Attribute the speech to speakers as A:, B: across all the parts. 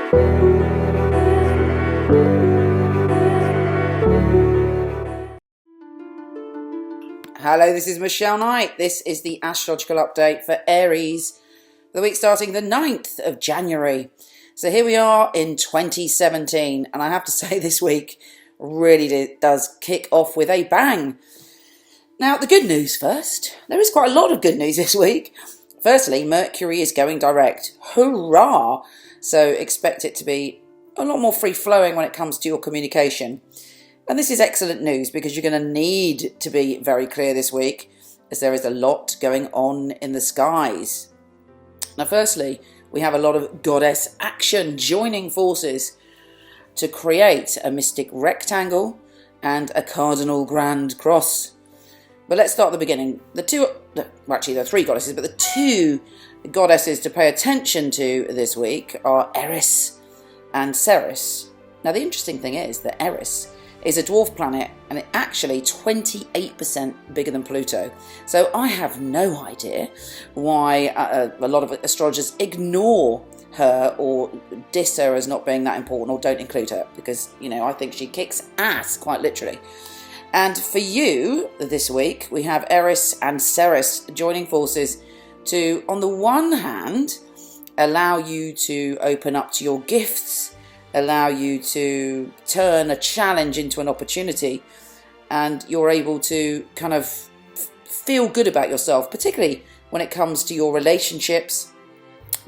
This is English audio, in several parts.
A: Hello, this is Michele Knight. This is the astrological update for Aries for the week starting the 9th of January. So here we are in 2017, and I have to say this week really does kick off with a bang. Now, the good news first. There is quite a lot of good news this week. Firstly, Mercury is going direct. Hurrah! So expect it to be a lot more free-flowing when it comes to your communication. And this is excellent news because you're going to need to be very clear this week as there is a lot going on in the skies. Now, firstly, we have a lot of goddess action joining forces to create a mystic rectangle and a Cardinal Grand Cross. But let's start at the beginning. There are three goddesses, but the two goddesses to pay attention to this week are Aries and Ceres. Now, the interesting thing is that Aries is a dwarf planet and it's actually 28% bigger than Pluto. So I have no idea why a lot of astrologers ignore her or diss her as not being that important or don't include her because, I think she kicks ass, quite literally. And for you this week, we have Aries and Ceres joining forces to, on the one hand, allow you to open up to your gifts, allow you to turn a challenge into an opportunity, and you're able to kind of feel good about yourself, particularly when it comes to your relationships.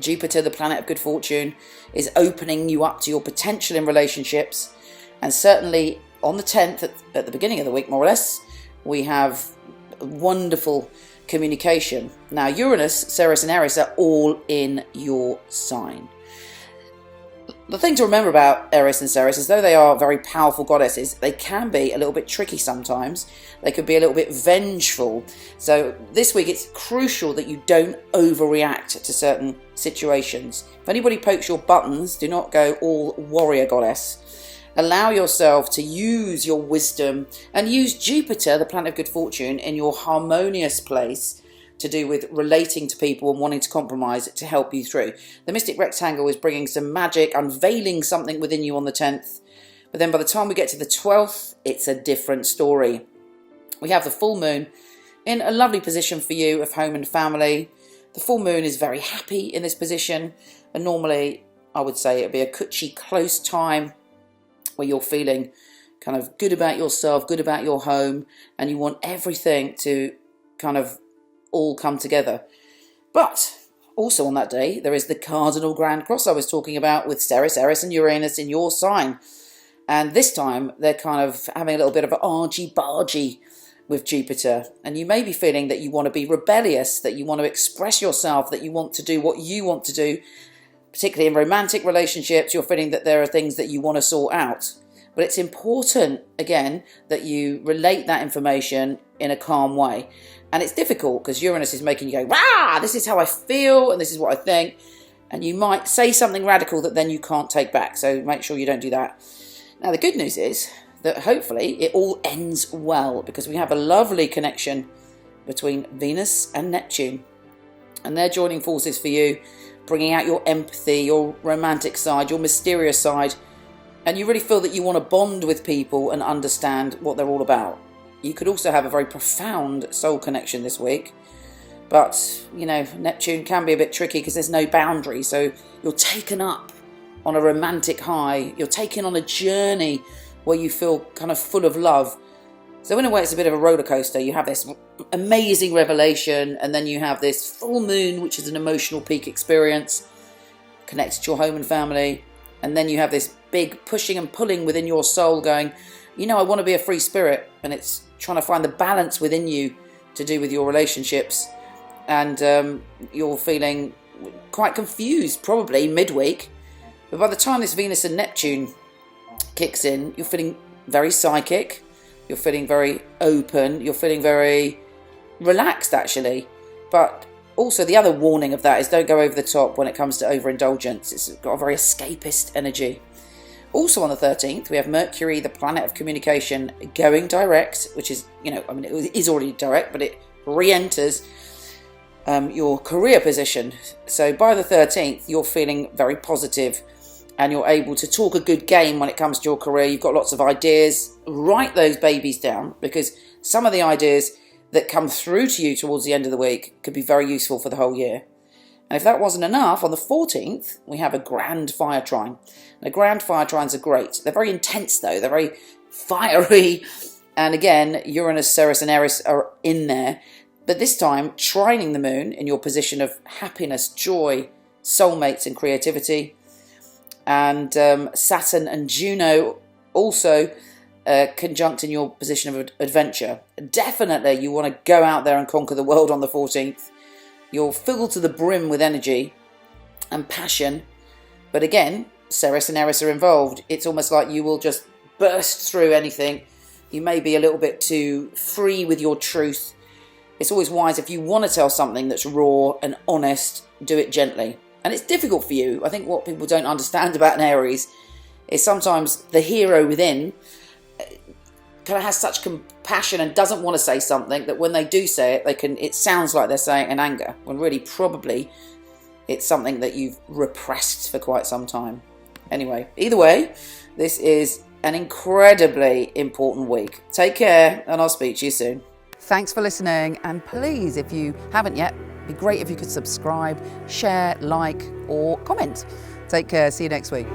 A: Jupiter, the planet of good fortune, is opening you up to your potential in relationships, and certainly on the 10th, at the beginning of the week more or less, we have wonderful communication. Now, Uranus, Ceres and Eris are all in your sign. The thing to remember about Aries and Ceres is though they are very powerful goddesses, they can be a little bit tricky sometimes. They could be a little bit vengeful. So this week it's crucial that you don't overreact to certain situations. If anybody pokes your buttons, do not go all warrior goddess. Allow yourself to use your wisdom and use Jupiter, the planet of good fortune, in your harmonious place to do with relating to people and wanting to compromise to help you through. The Mystic Rectangle is bringing some magic, unveiling something within you on the 10th. But then by the time we get to the 12th, it's a different story. We have the full moon in a lovely position for you of home and family. The full moon is very happy in this position. And normally, I would say it'd be a cushy, close time where you're feeling kind of good about yourself, good about your home, and you want everything to kind of all come together. But also on that day, there is the Cardinal Grand Cross I was talking about with Ceres, Eris and Uranus in your sign. And this time, they're kind of having a little bit of an argy-bargy with Jupiter. And you may be feeling that you want to be rebellious, that you want to express yourself, that you want to do what you want to do. Particularly in romantic relationships, you're feeling that there are things that you want to sort out. But it's important, again, that you relate that information in a calm way. And it's difficult because Uranus is making you go, "Rah, this is how I feel and this is what I think." And you might say something radical that then you can't take back. So make sure you don't do that. Now, the good news is that hopefully it all ends well because we have a lovely connection between Venus and Neptune. And they're joining forces for you, bringing out your empathy, your romantic side, your mysterious side. And you really feel that you want to bond with people and understand what they're all about. You could also have a very profound soul connection this week. But, Neptune can be a bit tricky because there's no boundary. So you're taken up on a romantic high. You're taken on a journey where you feel kind of full of love. So in a way, it's a bit of a roller coaster. You have this amazing revelation, and then you have this full moon, which is an emotional peak experience connected to your home and family. And then you have this big pushing and pulling within your soul going, I want to be a free spirit. And it's trying to find the balance within you to do with your relationships. And you're feeling quite confused, probably midweek. But by the time this Venus and Neptune kicks in, you're feeling very psychic. You're feeling very open. You're feeling very relaxed, actually. But also the other warning of that is don't go over the top when it comes to overindulgence. It's got a very escapist energy. Also on the 13th, we have Mercury, the planet of communication, going direct, which is, it is already direct, but it re-enters your career position. So by the 13th, you're feeling very positive and you're able to talk a good game when it comes to your career. You've got lots of ideas. Write those babies down, because some of the ideas that come through to you towards the end of the week could be very useful for the whole year. And if that wasn't enough, on the 14th, we have a grand fire trine. The grand fire trines are great. They're very intense, though. They're very fiery. And again, Uranus, Ceres and Eris are in there. But this time, trining the moon in your position of happiness, joy, soulmates and creativity. And Saturn and Juno also conjunct in your position of adventure. Definitely you want to go out there and conquer the world on the 14th. You're filled to the brim with energy and passion. But again, Ceres and Eris are involved. It's almost like you will just burst through anything. You may be a little bit too free with your truth. It's always wise, if you want to tell something that's raw and honest, do it gently. And it's difficult for you. I think what people don't understand about an Aries is sometimes the hero within kind of has such compassion and doesn't want to say something that when they do say it, it sounds like they're saying it in anger, when really probably it's something that you've repressed for quite some time. Anyway, either way, this is an incredibly important week. Take care, and I'll speak to you soon. Thanks for listening, and please, if you haven't yet, it'd be great if you could subscribe, share, like, or comment. Take care. See you next week.